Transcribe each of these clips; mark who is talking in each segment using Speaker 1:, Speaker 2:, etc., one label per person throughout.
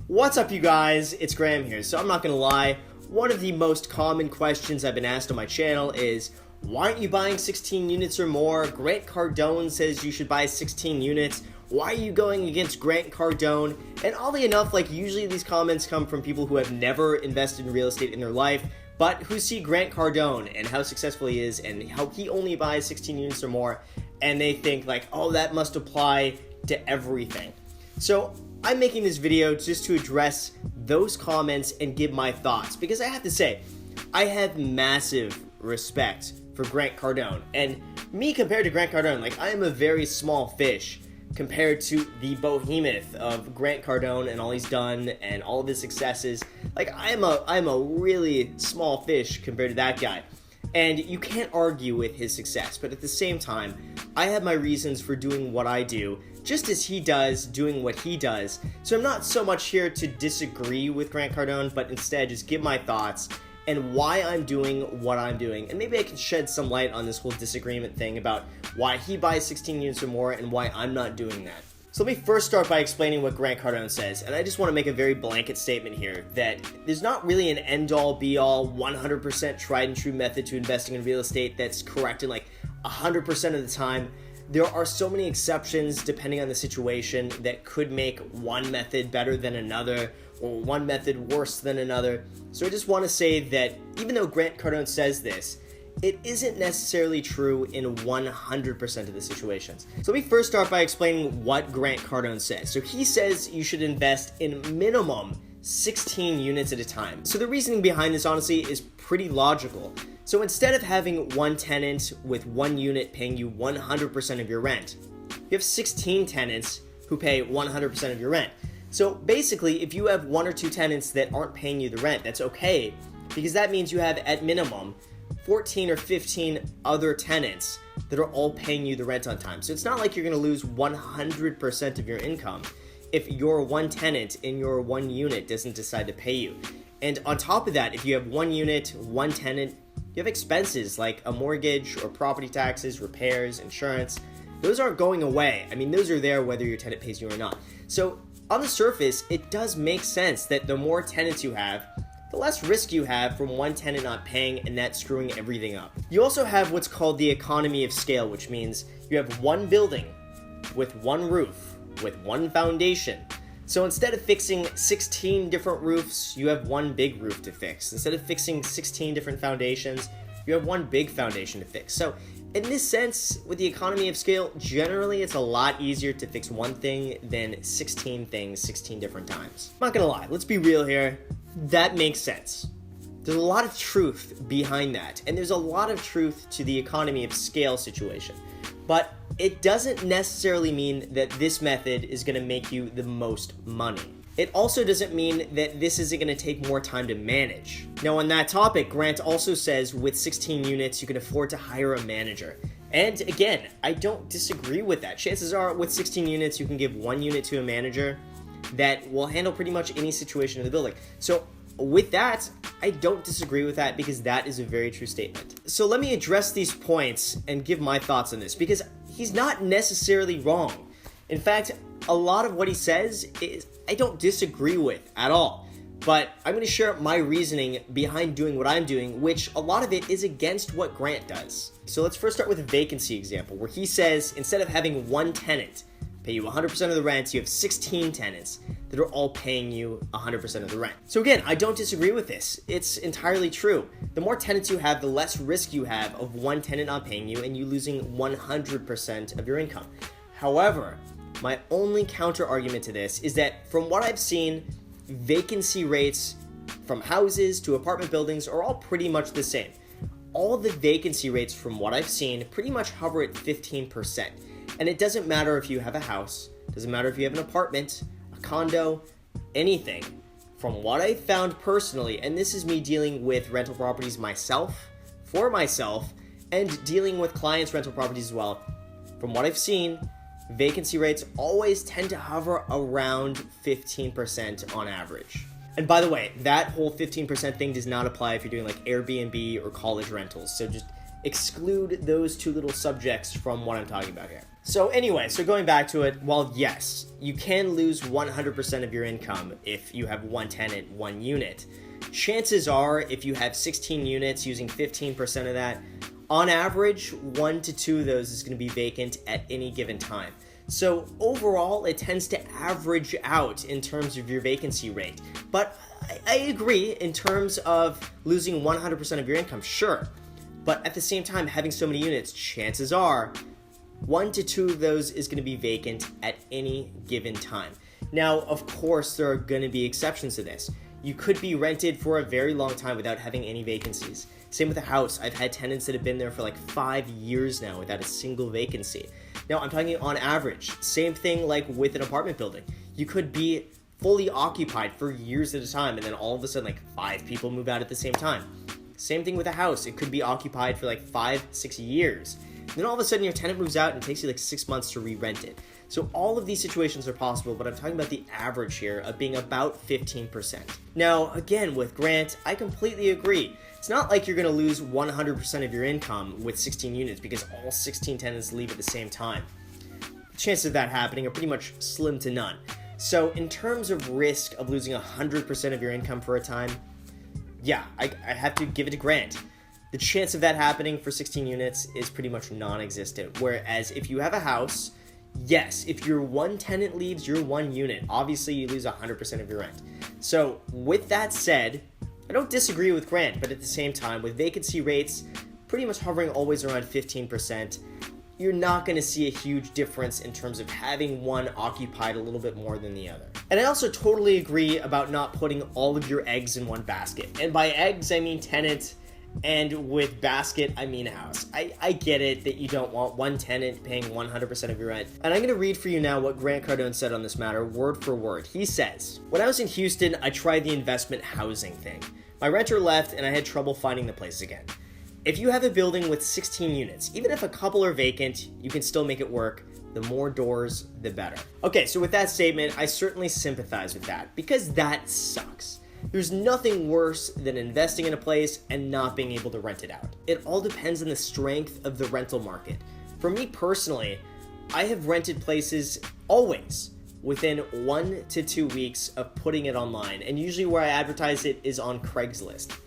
Speaker 1: What's up, you guys? It's Graham here. So I'm not gonna lie, one of the most common questions I've been asked on my channel is, why aren't you buying 16 units or more? Grant Cardone says you should buy 16 units. Why are you going against Grant Cardone? And oddly enough, usually these comments come from people who have never invested in real estate in their life, but who see Grant Cardone and how successful he is and how he only buys 16 units or more, and they think oh, that must apply to everything. So I'm making this video just to address those comments and give my thoughts, because I have to say, I have massive respect for Grant Cardone. And me compared to Grant Cardone, I am a very small fish compared to the behemoth of Grant Cardone and all he's done and all of his successes. I'm a really small fish compared to that guy. And you can't argue with his success, but at the same time, I have my reasons for doing what I do, just as he does doing what he does. So I'm not so much here to disagree with Grant Cardone, but instead just give my thoughts and why I'm doing what I'm doing. And maybe I can shed some light on this whole disagreement thing about why he buys 16 units or more and why I'm not doing that. So let me first start by explaining what Grant Cardone says, and I just want to make a very blanket statement here that there's not really an end-all, be-all, 100% tried-and-true method to investing in real estate that's correct in 100% of the time. There are so many exceptions depending on the situation that could make one method better than another or one method worse than another. So I just want to say that even though Grant Cardone says this, it isn't necessarily true in 100% of the situations. So let me first start by explaining what Grant Cardone says. So he says you should invest in minimum 16 units at a time. So the reasoning behind this honestly is pretty logical. So instead of having one tenant with one unit paying you 100% of your rent, you have 16 tenants who pay 100% of your rent. So basically, if you have one or two tenants that aren't paying you the rent, that's okay, because that means you have at minimum 14 or 15 other tenants that are all paying you the rent on time. So it's not like you're gonna lose 100% of your income if your one tenant in your one unit doesn't decide to pay you. And on top of that, if you have one unit, one tenant, you have expenses like a mortgage or property taxes, repairs, insurance. Those aren't going away. I mean, those are there whether your tenant pays you or not. So on the surface, it does make sense that the more tenants you have, the less risk you have from one tenant not paying and that screwing everything up. You also have what's called the economy of scale, which means you have one building with one roof, with one foundation. So instead of fixing 16 different roofs, you have one big roof to fix. Instead of fixing 16 different foundations, you have one big foundation to fix. So in this sense, with the economy of scale, generally it's a lot easier to fix one thing than 16 things 16 different times. I'm not gonna lie, let's be real here. That makes sense. There's a lot of truth behind that, and there's a lot of truth to the economy of scale situation. But it doesn't necessarily mean that this method is going to make you the most money. It also doesn't mean that this isn't going to take more time to manage. Now, on that topic, Grant also says with 16 units, you can afford to hire a manager. And again, I don't disagree with that. Chances are with 16 units, you can give one unit to a manager that will handle pretty much any situation in the building. So with that, I don't disagree with that, because that is a very true statement. So let me address these points and give my thoughts on this, because he's not necessarily wrong. In fact, a lot of what he says is I don't disagree with at all. But I'm going to share my reasoning behind doing what I'm doing, which a lot of it is against what Grant does. So let's first start with a vacancy example, where he says instead of having one tenant pay you 100% of the rent, you have 16 tenants that are all paying you 100% of the rent. So again, I don't disagree with this. It's entirely true. The more tenants you have, the less risk you have of one tenant not paying you and you losing 100% of your income. However, my only counter argument to this is that from what I've seen, vacancy rates from houses to apartment buildings are all pretty much the same. All the vacancy rates from what I've seen pretty much hover at 15%. And it doesn't matter if you have a house, doesn't matter if you have an apartment, a condo, anything. From what I've found personally, and this is me dealing with rental properties myself, for myself, and dealing with clients' rental properties as well, from what I've seen, vacancy rates always tend to hover around 15% on average. And by the way, that whole 15% thing does not apply if you're doing Airbnb or college rentals. So just exclude those two little subjects from what I'm talking about here. So anyway, going back to it, while yes, you can lose 100% of your income if you have one tenant, one unit, chances are if you have 16 units using 15% of that, on average, 1 to 2 of those is going to be vacant at any given time. So overall, it tends to average out in terms of your vacancy rate. But I agree in terms of losing 100% of your income, sure. But at the same time, having so many units, chances are 1 to 2 of those is going to be vacant at any given time. Now, of course, there are going to be exceptions to this. You could be rented for a very long time without having any vacancies. Same with a house. I've had tenants that have been there for like 5 years now without a single vacancy. Now, I'm talking on average. Same thing like with an apartment building. You could be fully occupied for years at a time, and then all of a sudden like 5 people move out at the same time. Same thing with a house. It could be occupied for like 5-6 years. And then all of a sudden your tenant moves out and it takes you like 6 months to re-rent it. So all of these situations are possible, but I'm talking about the average here of being about 15%. Now, again, with Grant, I completely agree. It's not like you're going to lose 100% of your income with 16 units because all 16 tenants leave at the same time. The chances of that happening are pretty much slim to none. So in terms of risk of losing 100% of your income for a time, yeah, I have to give it to Grant. The chance of that happening for 16 units is pretty much non-existent. Whereas if you have a house, yes, if your one tenant leaves your one unit, obviously you lose 100% of your rent. So with that said, I don't disagree with Grant, but at the same time, with vacancy rates pretty much hovering always around 15%, you're not going to see a huge difference in terms of having one occupied a little bit more than the other. And I also totally agree about not putting all of your eggs in one basket. And by eggs, I mean tenant, and with basket, I mean house. I get it that you don't want one tenant paying 100% of your rent. And I'm going to read for you now what Grant Cardone said on this matter, word for word. He says, "When I was in Houston, I tried the investment housing thing. My renter left and I had trouble finding the place again. If you have a building with 16 units, even if a couple are vacant, you can still make it work. The more doors, the better." Okay, so with that statement, I certainly sympathize with that because that sucks. There's nothing worse than investing in a place and not being able to rent it out. It all depends on the strength of the rental market. For me personally, I have rented places always within 1 to 2 weeks of putting it online, and usually where I advertise it is on Craigslist.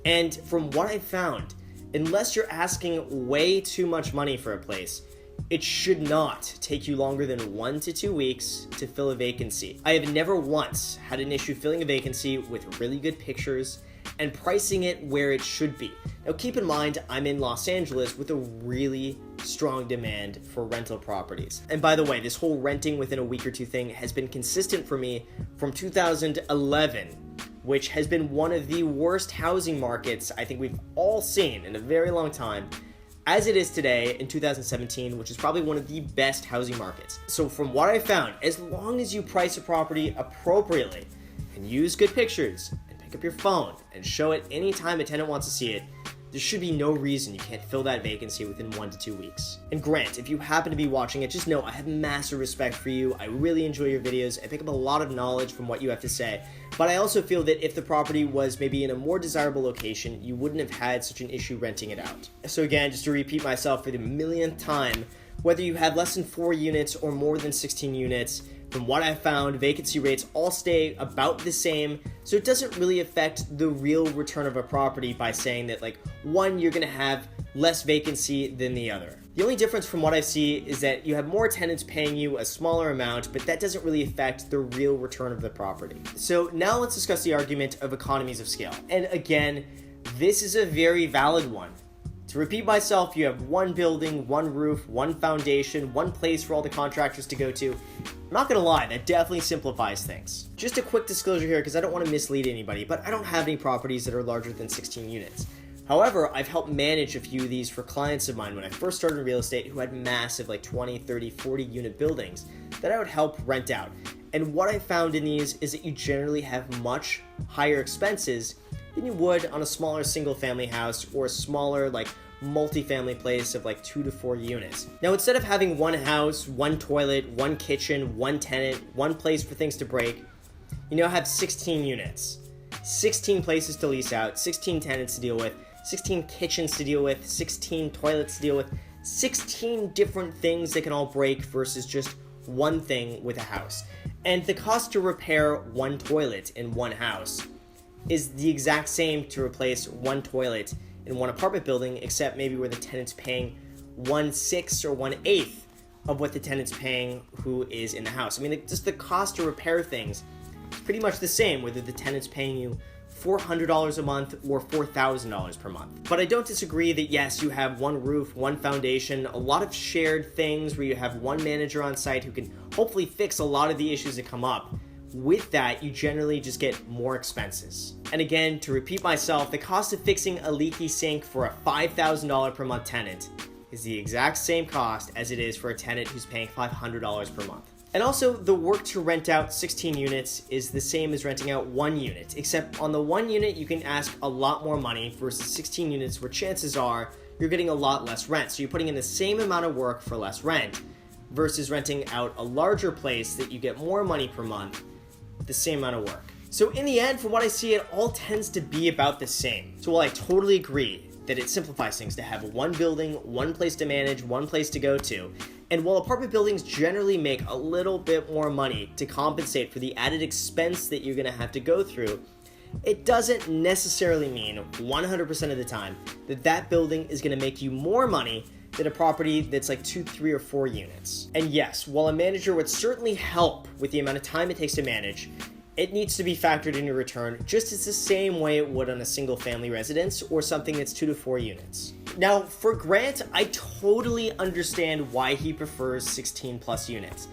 Speaker 1: And from what I found, unless you're asking way too much money for a place, it should not take you longer than 1 to 2 weeks to fill a vacancy. I have never once had an issue filling a vacancy with really good pictures and pricing it where it should be. Now keep in mind, I'm in Los Angeles with a really strong demand for rental properties. And by the way, this whole renting within a week or two thing has been consistent for me from 2011, which has been one of the worst housing markets I think we've all seen in a very long time, as it is today in 2017, which is probably one of the best housing markets. So from what I found, as long as you price a property appropriately and use good pictures and pick up your phone and show it anytime a tenant wants to see it, there should be no reason you can't fill that vacancy within 1 to 2 weeks. And Grant, if you happen to be watching it, just know I have massive respect for you. I really enjoy your videos. I pick up a lot of knowledge from what you have to say. But I also feel that if the property was maybe in a more desirable location, you wouldn't have had such an issue renting it out. So again, just to repeat myself for the millionth time, whether you have less than 4 units or more than 16 units, from what I've found, vacancy rates all stay about the same, so it doesn't really affect the real return of a property by saying that like one, you're gonna have less vacancy than the other. The only difference from what I see is that you have more tenants paying you a smaller amount, but that doesn't really affect the real return of the property. So now let's discuss the argument of economies of scale. And again, this is a very valid one. To repeat myself, you have one building, one roof, one foundation, one place for all the contractors to go to. I'm not gonna lie, that definitely simplifies things. Just a quick disclosure here, because I don't want to mislead anybody, but I don't have any properties that are larger than 16 units. However, I've helped manage a few of these for clients of mine when I first started in real estate who had massive like 20, 30, 40 unit buildings that I would help rent out. And what I found in these is that you generally have much higher expenses than you would on a smaller single family house or a smaller like multi-family place of like 2 to 4 units. Now, instead of having one house, one toilet, one kitchen, one tenant, one place for things to break, you now have 16 units, 16 places to lease out, 16 tenants to deal with, 16 kitchens to deal with, 16 toilets to deal with, 16 different things that can all break versus just one thing with a house. And the cost to repair one toilet in one house is the exact same to replace one toilet in one apartment building, except maybe where the tenant's paying 1/6 or 1/8 of what the tenant's paying who is in the house. I mean, just the cost to repair things is pretty much the same, whether the tenant's paying you $400 a month or $4,000 per month. But I don't disagree that yes, you have one roof, one foundation, a lot of shared things where you have one manager on site who can hopefully fix a lot of the issues that come up. With that, you generally just get more expenses. And again, to repeat myself, the cost of fixing a leaky sink for a $5,000 per month tenant is the exact same cost as it is for a tenant who's paying $500 per month. And also, the work to rent out 16 units is the same as renting out one unit, except on the one unit you can ask a lot more money versus 16 units where chances are you're getting a lot less rent. So you're putting in the same amount of work for less rent versus renting out a larger place that you get more money per month, the same amount of work. So in the end, from what I see, it all tends to be about the same. So while I totally agree that it simplifies things to have one building, one place to manage, one place to go to, and while apartment buildings generally make a little bit more money to compensate for the added expense that you're going to have to go through, it doesn't necessarily mean 100% of the time that that building is going to make you more money than a property that's like 2, 3, or 4 units. And yes, while a manager would certainly help with the amount of time it takes to manage, it needs to be factored in your return just as the same way it would on a single family residence or something that's 2 to 4 units. Now, for Grant, I totally understand why he prefers 16 plus units,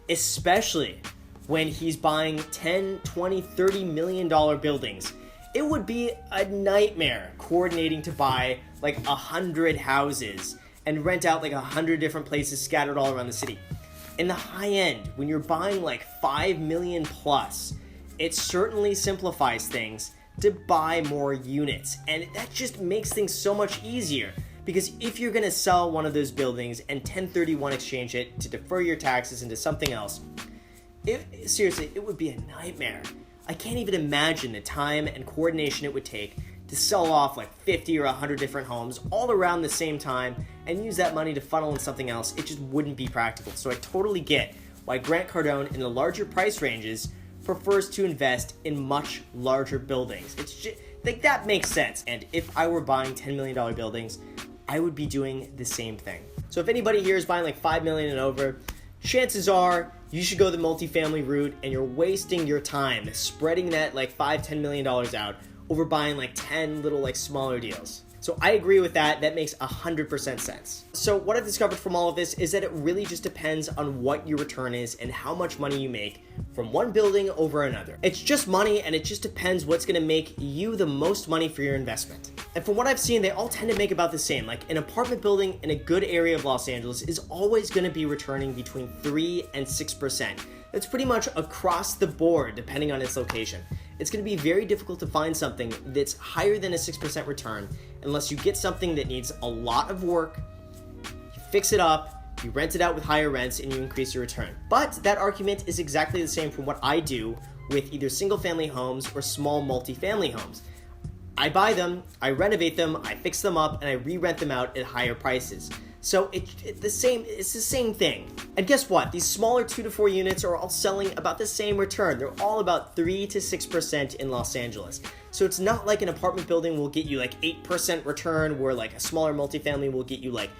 Speaker 1: especially when he's buying 10, 20, $30 million buildings. It would be a nightmare coordinating to buy like 100 houses and rent out like 100 different places scattered all around the city. In the high end, when you're buying like 5 million plus, it certainly simplifies things to buy more units. And that just makes things so much easier, because if you're gonna sell one of those buildings and 1031 exchange it to defer your taxes into something else, seriously, it would be a nightmare. I can't even imagine the time and coordination it would take to sell off like 50 or 100 different homes all around the same time and use that money to funnel in something else. It just wouldn't be practical. So I totally get why Grant Cardone in the larger price ranges prefers to invest in much larger buildings. It's just, like, that makes sense. And if I were buying $10 million buildings, I would be doing the same thing. So if anybody here is buying like $5 million and over, chances are you should go the multifamily route, and you're wasting your time spreading that like $5-10 million out over buying like 10 little like smaller deals. So I agree with that. That makes 100% sense. So what I've discovered from all of this is that it really just depends on what your return is and how much money you make from one building over another. It's just money, and it just depends what's gonna make you the most money for your investment. And from what I've seen, they all tend to make about the same. Like an apartment building in a good area of Los Angeles is always gonna be returning between 3 and 6%. That's pretty much across the board, depending on its location. It's going to be very difficult to find something that's higher than a 6% return unless you get something that needs a lot of work, you fix it up, you rent it out with higher rents, and you increase your return. But that argument is exactly the same from what I do with either single-family homes or small multifamily homes. I buy them, I renovate them, I fix them up, and I re-rent them out at higher prices. So it's the same thing. And guess what? These smaller 2 to 4 units are all selling about the same return. They're all about 3 to 6% in Los Angeles. So it's not like an apartment building will get you like 8% return, where like a smaller multifamily will get you like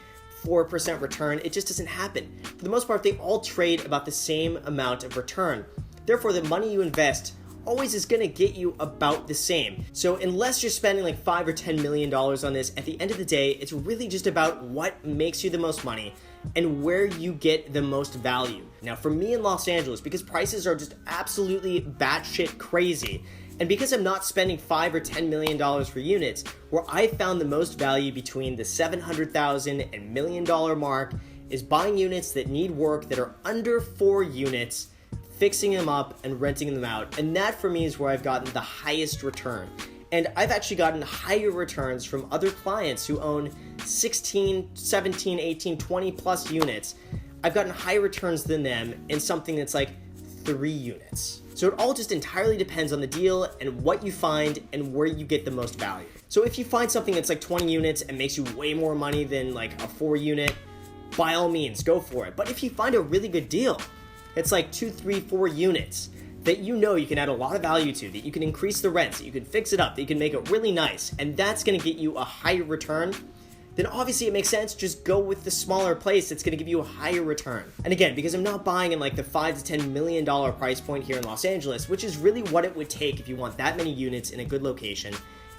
Speaker 1: 4% return. It just doesn't happen. For the most part, they all trade about the same amount of return. Therefore, the money you invest always is going to get you about the same. So unless you're spending like $5 or $10 million on this, at the end of the day, it's really just about what makes you the most money and where you get the most value. Now, for me in Los Angeles, because prices are just absolutely batshit crazy, and because I'm not spending $5 or $10 million for units, where I found the most value between the $700,000 and $1 million mark is buying units that need work that are under 4 units, fixing them up and renting them out. And that for me is where I've gotten the highest return. And I've actually gotten higher returns from other clients who own 16, 17, 18, 20 plus units. I've gotten higher returns than them in something that's like 3 units. So it all just entirely depends on the deal and what you find and where you get the most value. So if you find something that's like 20 units and makes you way more money than like a 4 unit, by all means, go for it. But if you find a really good deal, it's like 2, 3, 4 units that you know you can add a lot of value to, that you can increase the rents, that you can fix it up, that you can make it really nice, and that's gonna get you a higher return, then obviously it makes sense, just go with the smaller place that's gonna give you a higher return. And again, because I'm not buying in like the $5 to $10 million price point here in Los Angeles, which is really what it would take if you want that many units in a good location,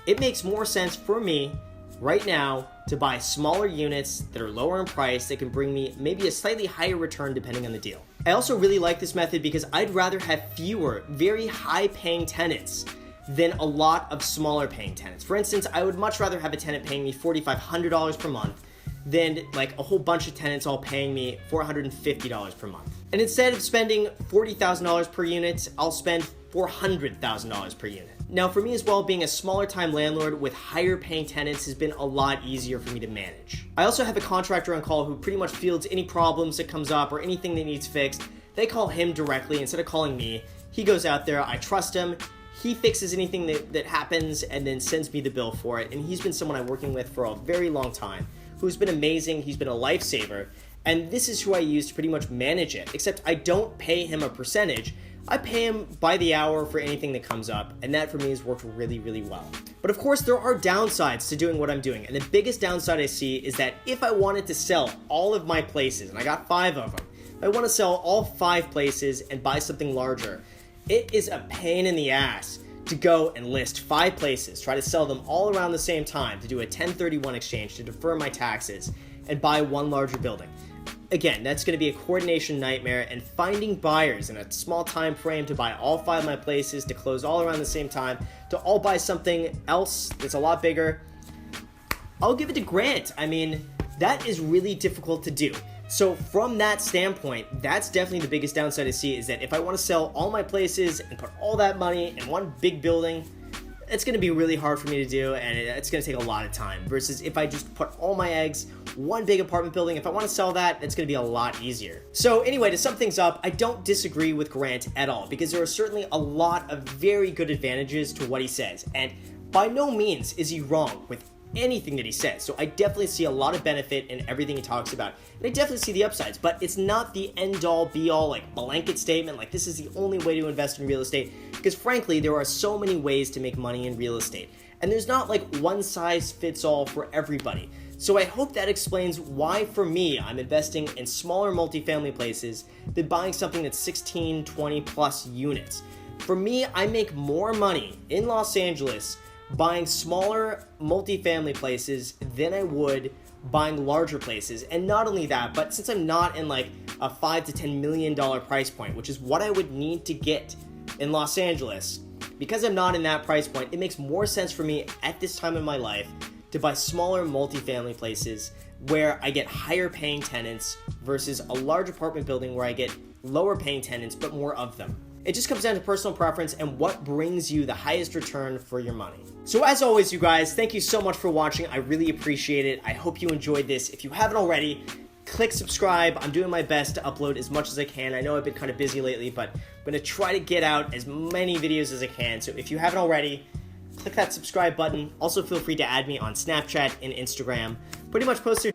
Speaker 1: it makes more sense for me right now to buy smaller units that are lower in price that can bring me maybe a slightly higher return depending on the deal. I also really like this method because I'd rather have fewer, very high paying tenants than a lot of smaller paying tenants. For instance, I would much rather have a tenant paying me $4,500 per month than like a whole bunch of tenants all paying me $450 per month. And instead of spending $40,000 per unit, I'll spend $400,000 per unit. Now for me as well, being a smaller time landlord with higher paying tenants has been a lot easier for me to manage. I also have a contractor on call who pretty much fields any problems that comes up or anything that needs fixed. They call him directly instead of calling me. He goes out there, I trust him, he fixes anything that happens and then sends me the bill for it. And he's been someone I'm working with for a very long time, who's been amazing, he's been a lifesaver. And this is who I use to pretty much manage it, except I don't pay him a percentage. I pay him by the hour for anything that comes up, and that for me has worked really, really well. But of course, there are downsides to doing what I'm doing, and the biggest downside I see is that if I wanted to sell all of my places, and I got 5 of them, if I want to sell all 5 places and buy something larger, it is a pain in the ass to go and list 5 places, try to sell them all around the same time, to do a 1031 exchange, to defer my taxes, and buy one larger building. Again, that's going to be a coordination nightmare, and finding buyers in a small time frame to buy all 5 of my places, to close all around the same time, to all buy something else that's a lot bigger, I'll give it to Grant. I mean, that is really difficult to do. So from that standpoint, that's definitely the biggest downside I see, is that if I want to sell all my places and put all that money in one big building, it's going to be really hard for me to do, and it's going to take a lot of time, versus if I just put all my eggs one big apartment building. If I want to sell that, it's going to be a lot easier. So anyway, to sum things up, I don't disagree with Grant at all, because there are certainly a lot of very good advantages to what he says, and by no means is he wrong with anything that he says. So I definitely see a lot of benefit in everything he talks about, and I definitely see the upsides, but it's not the end-all be-all like blanket statement like this is the only way to invest in real estate, because frankly there are so many ways to make money in real estate, and there's not like one size fits all for everybody. So I hope that explains why for me I'm investing in smaller multifamily places than buying something that's 16, 20 plus units. For me, I make more money in Los Angeles buying smaller multifamily places than I would buying larger places. And not only that, but since I'm not in like a $5 to $10 million price point, which is what I would need to get in Los Angeles, because I'm not in that price point, it makes more sense for me at this time in my life to buy smaller multifamily places where I get higher paying tenants versus a large apartment building where I get lower paying tenants but more of them. It just comes down to personal preference and what brings you the highest return for your money. So as always, you guys, thank you so much for watching. I really appreciate it. I hope you enjoyed this. If you haven't already, click subscribe. I'm doing my best to upload as much as I can. I know I've been kind of busy lately, but I'm going to try to get out as many videos as I can. So if you haven't already, click that subscribe button. Also feel free to add me on Snapchat and Instagram. Pretty much post there